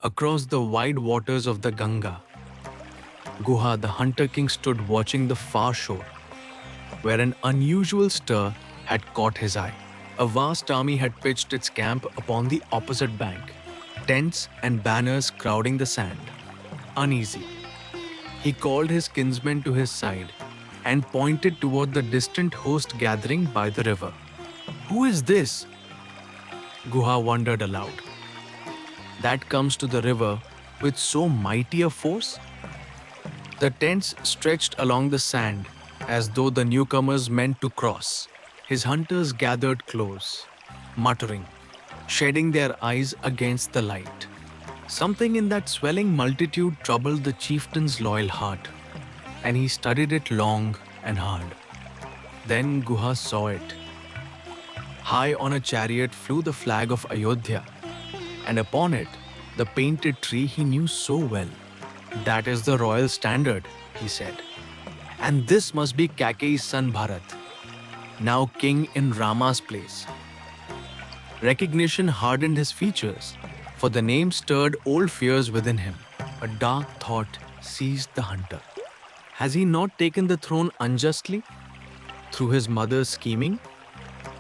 across the wide waters of the Ganga. Guha, the hunter king, stood watching the far shore, where an unusual stir had caught his eye. A vast army had pitched its camp upon the opposite bank, tents and banners crowding the sand. Uneasy, he called his kinsmen to his side and pointed toward the distant host gathering by the river. "Who is this?" Guha wondered aloud. "That comes to the river with so mighty a force?" The tents stretched along the sand as though the newcomers meant to cross. His hunters gathered close, muttering, shedding their eyes against the light. Something in that swelling multitude troubled the chieftain's loyal heart, and he studied it long and hard. Then Guha saw it. High on a chariot flew the flag of Ayodhya, and upon it the painted tree he knew so well. "That is the royal standard," he said. "And this must be Kakei's son Bharat, now king in Rama's place." Recognition hardened his features, for the name stirred old fears within him. A dark thought seized the hunter. Has he not taken the throne unjustly? Through his mother's scheming?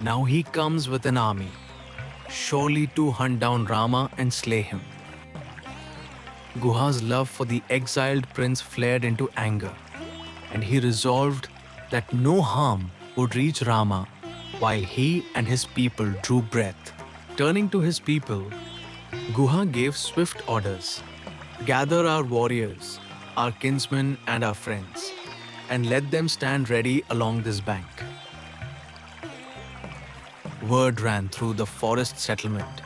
Now he comes with an army, surely to hunt down Rama and slay him. Guha's love for the exiled prince flared into anger, and he resolved that no harm would reach Rama while he and his people drew breath. Turning to his people, Guha gave swift orders. "Gather our warriors, our kinsmen and our friends, and let them stand ready along this bank." Word ran through the forest settlement,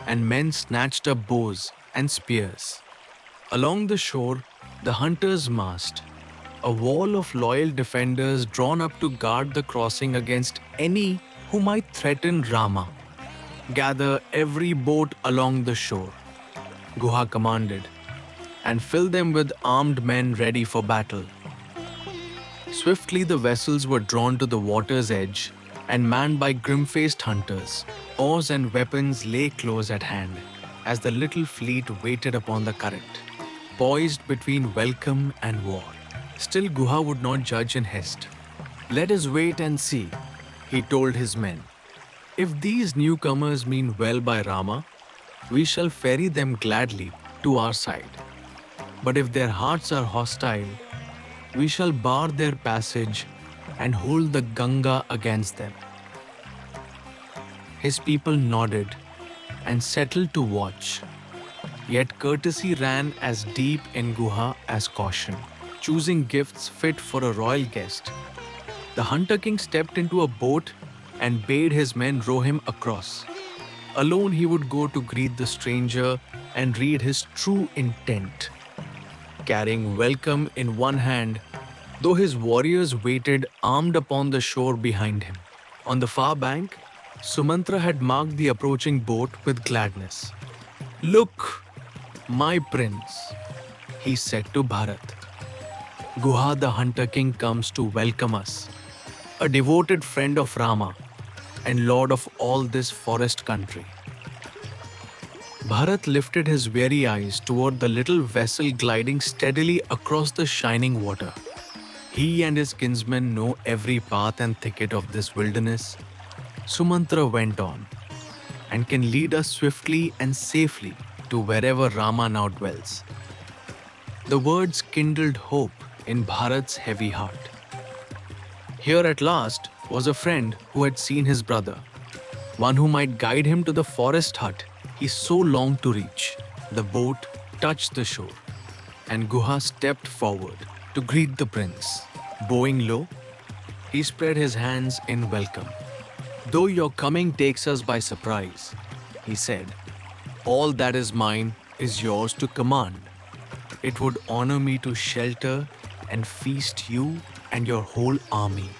and men snatched up bows and spears. Along the shore, the hunters massed, a wall of loyal defenders drawn up to guard the crossing against any who might threaten Rama. "Gather every boat along the shore," Guha commanded, "and fill them with armed men ready for battle." Swiftly the vessels were drawn to the water's edge and manned by grim-faced hunters. Oars and weapons lay close at hand as the little fleet waited upon the current, poised between welcome and war. Still Guha would not judge in haste. "Let us wait and see," he told his men. "If these newcomers mean well by Rama, we shall ferry them gladly to our side. But if their hearts are hostile, we shall bar their passage and hold the Ganga against them." His people nodded and settled to watch. Yet courtesy ran as deep in Guha as caution, choosing gifts fit for a royal guest. The hunter king stepped into a boat and bade his men row him across. Alone he would go to greet the stranger and read his true intent. Carrying welcome in one hand, though his warriors waited armed upon the shore behind him. On the far bank, Sumantra had marked the approaching boat with gladness. "Look, my prince," he said to Bharat. "Guha the hunter king comes to welcome us, a devoted friend of Rama and lord of all this forest country." Bharat lifted his weary eyes toward the little vessel gliding steadily across the shining water. He and his kinsmen know every path and thicket of this wilderness, Sumantra went on, and can lead us swiftly and safely to wherever Rama now dwells. The words kindled hope in Bharat's heavy heart. Here at last was a friend who had seen his brother, one who might guide him to the forest hut he so longed to reach. The boat touched the shore, and Guha stepped forward to greet the prince. Bowing low, he spread his hands in welcome. "Though your coming takes us by surprise," he said, "all that is mine is yours to command. It would honor me to shelter and feast you and your whole army."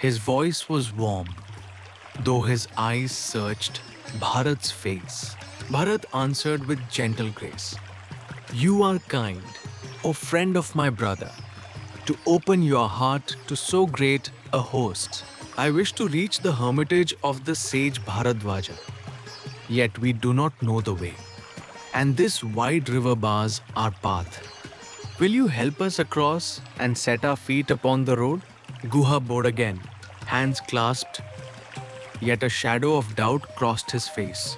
His voice was warm, though his eyes searched Bharat's face. Bharat answered with gentle grace, "You are kind, O friend of my brother, to open your heart to so great a host. I wish to reach the hermitage of the sage Bharadwaja, yet we do not know the way. and this wide river bars our path. Will you help us across and set our feet upon the road? Guha bowed again, hands clasped, yet a shadow of doubt crossed his face.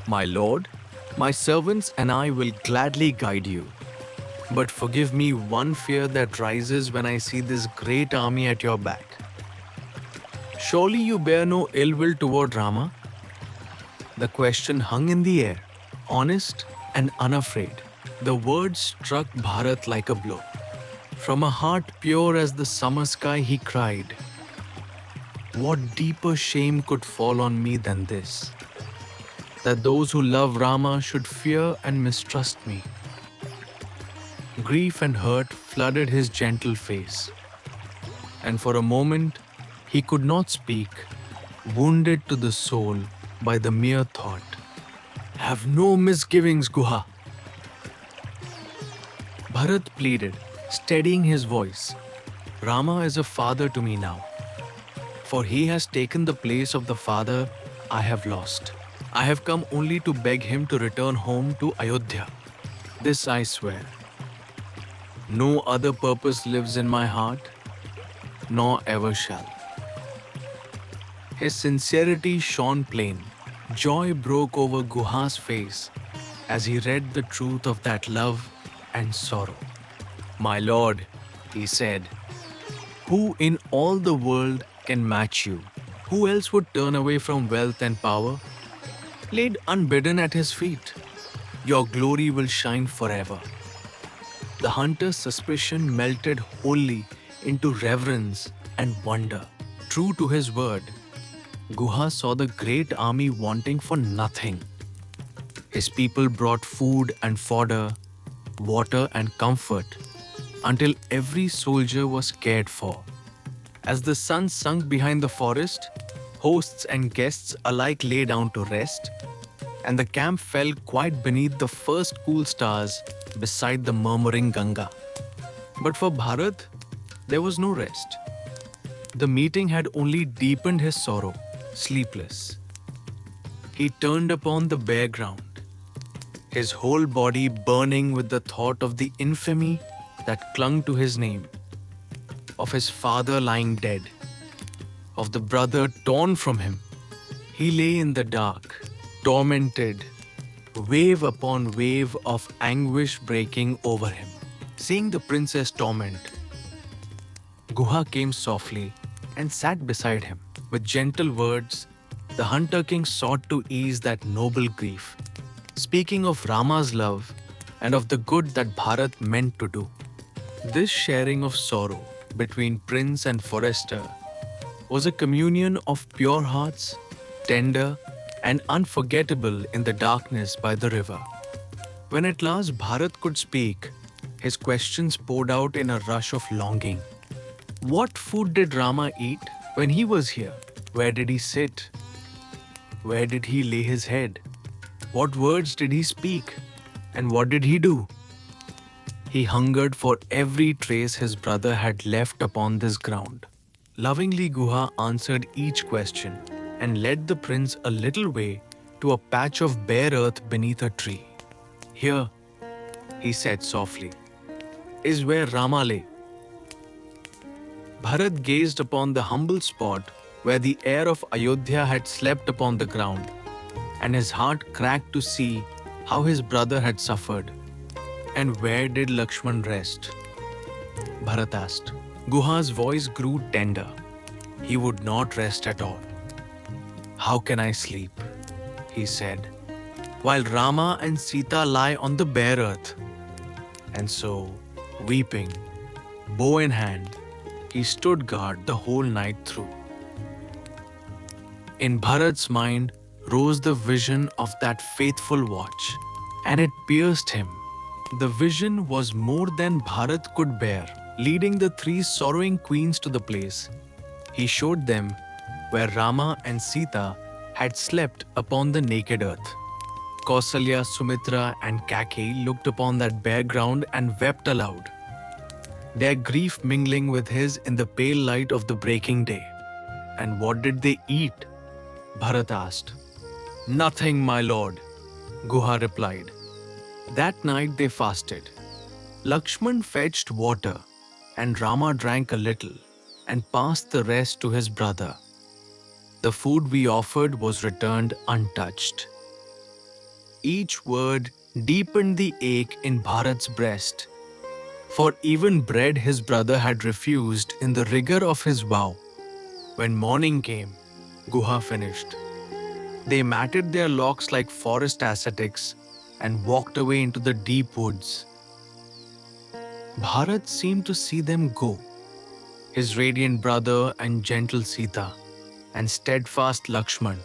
My lord, my servants and I will gladly guide you. But forgive me one fear that rises when I see this great army at your back. Surely you bear no ill will toward Rama? The question hung in the air, honest and unafraid. The words struck Bharat like a blow. From a heart pure as the summer sky, he cried, what deeper shame could fall on me than this? That those who love Rama should fear and mistrust me. Grief and hurt flooded his gentle face, and for a moment he could not speak, wounded to the soul by the mere thought. Have no misgivings, Guha. Bharat pleaded, steadying his voice. Rama is a father to me now, for he has taken the place of the father I have lost. I have come only to beg him to return home to Ayodhya. This I swear. No other purpose lives in my heart, nor ever shall. His sincerity shone plain. Joy broke over Guha's face as he read the truth of that love and sorrow. My lord, he said, who in all the world can match you? Who else would turn away from wealth and power? Laid unbidden at his feet, your glory will shine forever. The hunter's suspicion melted wholly into reverence and wonder. True to his word, Guha saw the great army wanting for nothing. His people brought food and fodder, water and comfort, until every soldier was cared for. As the sun sunk behind the forest, hosts and guests alike lay down to rest, and the camp fell quite beneath the first cool stars beside the murmuring Ganga. But for Bharat, there was no rest. The meeting had only deepened his sorrow, sleepless. He turned upon the bare ground, his whole body burning with the thought of the infamy that clung to his name, of his father lying dead, of the brother torn from him. He lay in the dark, tormented, wave upon wave of anguish breaking over him. Seeing the princess torment, Guha came softly and sat beside him. With gentle words, the hunter king sought to ease that noble grief, speaking of Rama's love and of the good that Bharat meant to do. This sharing of sorrow between prince and forester was a communion of pure hearts, tender and unforgettable in the darkness by the river. When at last Bharat could speak, his questions poured out in a rush of longing. What food did Rama eat when he was here? Where did he sit? Where did he lay his head? What words did he speak? And what did he do? He hungered for every trace his brother had left upon this ground. Lovingly, Guha answered each question and led the prince a little way to a patch of bare earth beneath a tree. Here, he said softly, is where Rama lay. Bharat gazed upon the humble spot where the heir of Ayodhya had slept upon the ground, and his heart cracked to see how his brother had suffered. And where did Lakshmana rest? Bharat asked. Guha's voice grew tender. He would not rest at all. How can I sleep? He said, while Rama and Sita lie on the bare earth. And so, weeping, bow in hand, he stood guard the whole night through. In Bharat's mind rose the vision of that faithful watch, and it pierced him. The vision was more than Bharat could bear. Leading the three sorrowing queens to the place, he showed them where Rama and Sita had slept upon the naked earth. Kausalya, Sumitra and Kaikeyi looked upon that bare ground and wept aloud, their grief mingling with his in the pale light of the breaking day. And what did they eat? Bharat asked. Nothing, my lord, Guha replied. That night they fasted. Lakshman fetched water, and Rama drank a little and passed the rest to his brother. The food we offered was returned untouched. Each word deepened the ache in Bharat's breast, for even bread his brother had refused in the rigor of his vow. When morning came, Guha finished. They matted their locks like forest ascetics and walked away into the deep woods. Bharat seemed to see them go, his radiant brother and gentle Sita, and steadfast Lakshman,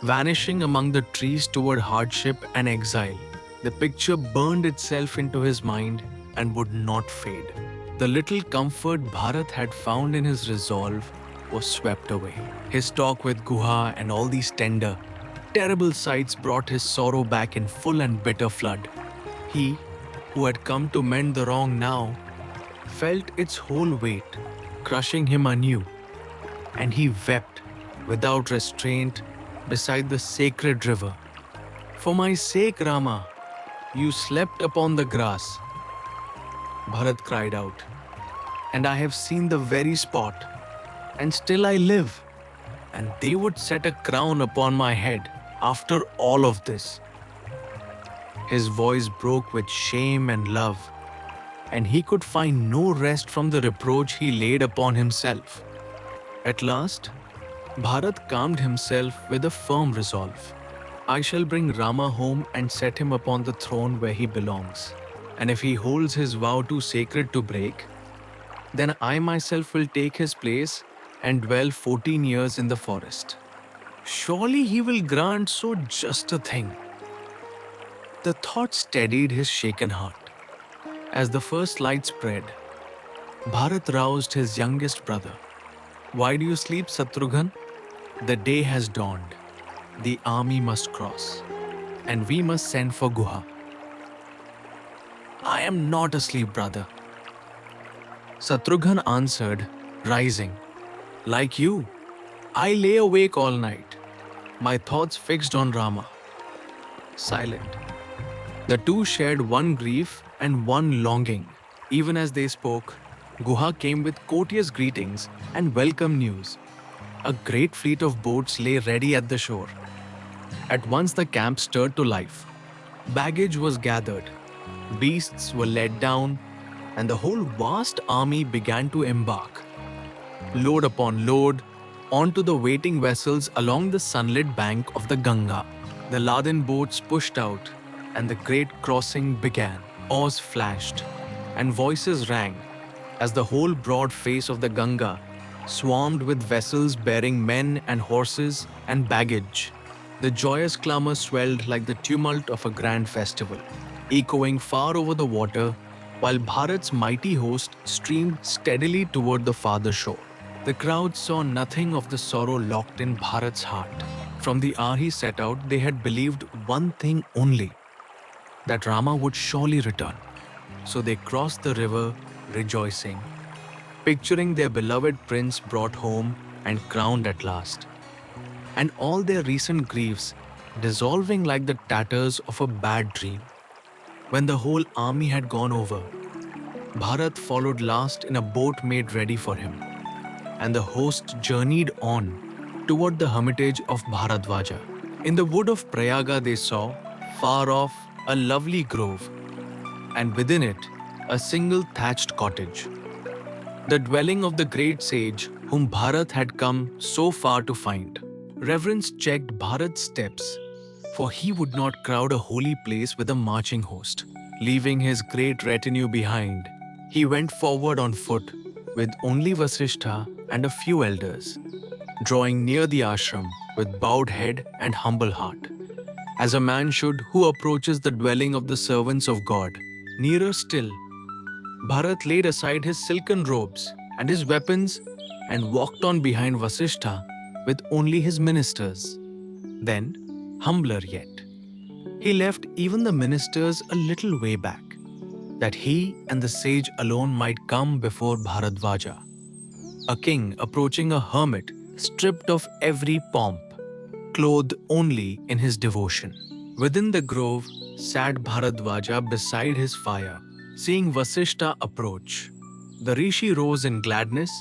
vanishing among the trees toward hardship and exile. The picture burned itself into his mind and would not fade. The little comfort Bharat had found in his resolve was swept away. His talk with Guha and all these tender, terrible sights brought his sorrow back in full and bitter flood. He, who had come to mend the wrong now, felt its whole weight, crushing him anew, and he wept without restraint beside the sacred river. For my sake, Rama, you slept upon the grass, Bharat cried out, and I have seen the very spot, and still I live, and they would set a crown upon my head after all of this. His voice broke with shame and love, and he could find no rest from the reproach he laid upon himself. At last, Bharat calmed himself with a firm resolve. I shall bring Rama home and set him upon the throne where he belongs. And if he holds his vow too sacred to break, then I myself will take his place and dwell 14 years in the forest. Surely he will grant so just a thing. The thought steadied his shaken heart. As the first light spread, Bharat roused his youngest brother. Why do you sleep, Satrughan? The day has dawned. The army must cross, and we must send for Guha. I am not asleep, brother, Satrughan answered, rising. Like you, I lay awake all night, my thoughts fixed on Rama. Silent. The two shared one grief and one longing. Even as they spoke, Guha came with courteous greetings and welcome news. A great fleet of boats lay ready at the shore. At once the camp stirred to life. Baggage was gathered, beasts were let down, and the whole vast army began to embark. Load upon load, onto the waiting vessels along the sunlit bank of the Ganga. The laden boats pushed out, and the great crossing began. Oars flashed, and voices rang, as the whole broad face of the Ganga swarmed with vessels bearing men and horses and baggage. The joyous clamor swelled like the tumult of a grand festival, echoing far over the water, while Bharat's mighty host streamed steadily toward the farther shore. The crowd saw nothing of the sorrow locked in Bharat's heart. From the hour he set out, they had believed one thing only, that Rama would surely return. So they crossed the river, rejoicing, picturing their beloved prince brought home and crowned at last, and all their recent griefs dissolving like the tatters of a bad dream. When the whole army had gone over, Bharat followed last in a boat made ready for him, and the host journeyed on toward the hermitage of Bharadwaja. In the wood of Prayaga they saw, far off, a lovely grove, and within it a single thatched cottage, the dwelling of the great sage whom Bharat had come so far to find. Reverence checked Bharat's steps, for he would not crowd a holy place with a marching host. Leaving his great retinue behind, he went forward on foot with only Vasishtha and a few elders, drawing near the ashram with bowed head and humble heart, as a man should who approaches the dwelling of the servants of God. Nearer still, Bharat laid aside his silken robes and his weapons and walked on behind Vasishtha with only his ministers. Then, humbler yet, he left even the ministers a little way back, that he and the sage alone might come before Bharadwaja, a king approaching a hermit stripped of every pomp, clothed only in his devotion. Within the grove, sat Bharadwaja beside his fire. Seeing Vasishta approach, the rishi rose in gladness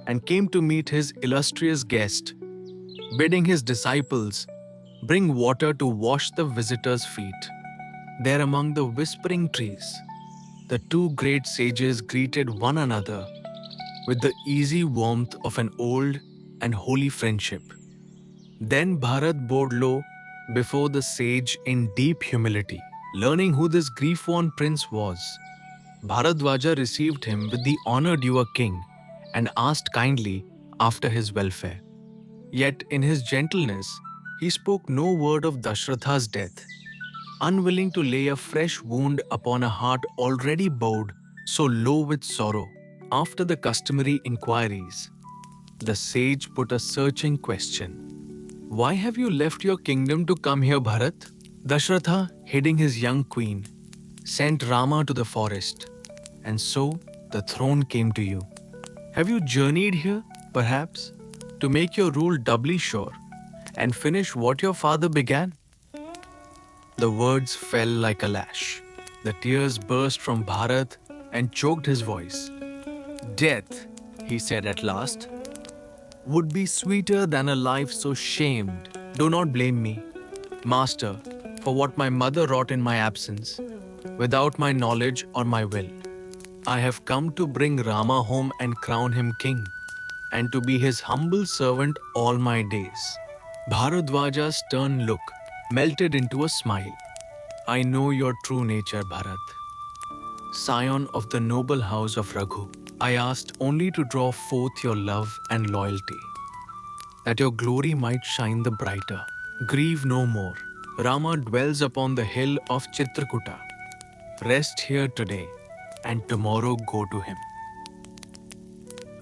and came to meet his illustrious guest, bidding his disciples bring water to wash the visitors' feet. There among the whispering trees, the two great sages greeted one another with the easy warmth of an old and holy friendship. Then Bharat bowed low before the sage in deep humility. Learning who this grief-worn prince was, Bharadwaja received him with the honor due a king and asked kindly after his welfare. Yet in his gentleness, he spoke no word of Dashratha's death, unwilling to lay a fresh wound upon a heart already bowed so low with sorrow. After the customary inquiries, the sage put a searching question. Why have you left your kingdom to come here, Bharat? Dashratha, heading his young queen, sent Rama to the forest, and so the throne came to you. Have you journeyed here, perhaps, to make your rule doubly sure and finish what your father began? The words fell like a lash. The tears burst from Bharat and choked his voice. Death, he said at last, would be sweeter than a life so shamed. Do not blame me, Master, for what my mother wrought in my absence, without my knowledge or my will. I have come to bring Rama home and crown him king, and to be his humble servant all my days. Bharadwaja's stern look melted into a smile. I know your true nature, Bharat. Scion of the noble house of Raghu, I asked only to draw forth your love and loyalty, that your glory might shine the brighter. Grieve no more. Rama dwells upon the hill of Chitrakuta. Rest here today, and tomorrow go to him.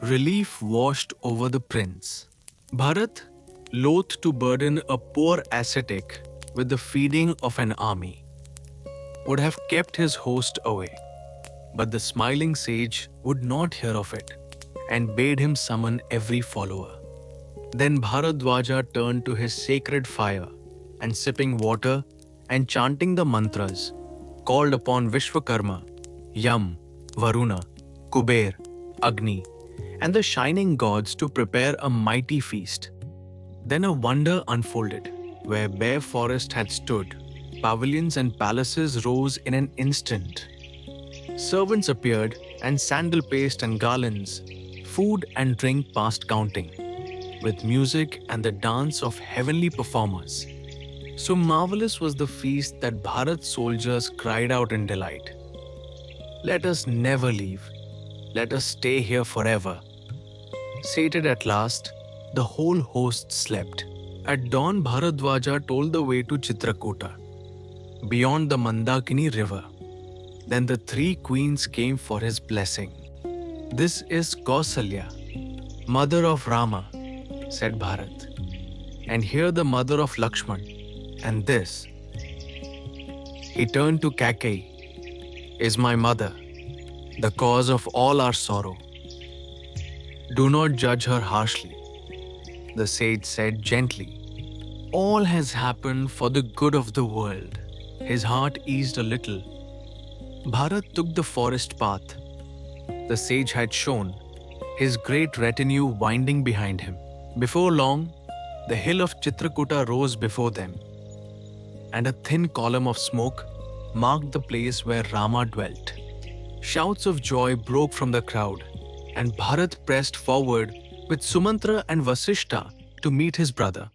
Relief washed over the prince. Bharat, loath to burden a poor ascetic with the feeding of an army, would have kept his host away. But the smiling sage would not hear of it and bade him summon every follower. Then Bharadwaja turned to his sacred fire and sipping water and chanting the mantras, called upon Vishwakarma, Yam, Varuna, Kuber, Agni, and the shining gods to prepare a mighty feast. Then a wonder unfolded. Where bare forest had stood, pavilions and palaces rose in an instant. Servants appeared, and sandal paste and garlands, food and drink past counting, with music and the dance of heavenly performers. So marvelous was the feast that Bharat's soldiers cried out in delight. Let us never leave. Let us stay here forever. Sated at last, the whole host slept. At dawn, Bharadwaja told the way to Chitrakuta, beyond the Mandakini river. Then the three queens came for his blessing. This is Kausalya, mother of Rama, said Bharat. And here the mother of Lakshmana. And this, he turned to Kaikeyi, is my mother, the cause of all our sorrow. Do not judge her harshly, the sage said gently. All has happened for the good of the world. His heart eased a little. Bharat took the forest path the sage had shown, his great retinue winding behind him. Before long, the hill of Chitrakuta rose before them, and a thin column of smoke marked the place where Rama dwelt. Shouts of joy broke from the crowd, and Bharat pressed forward with Sumantra and Vasishta to meet his brother.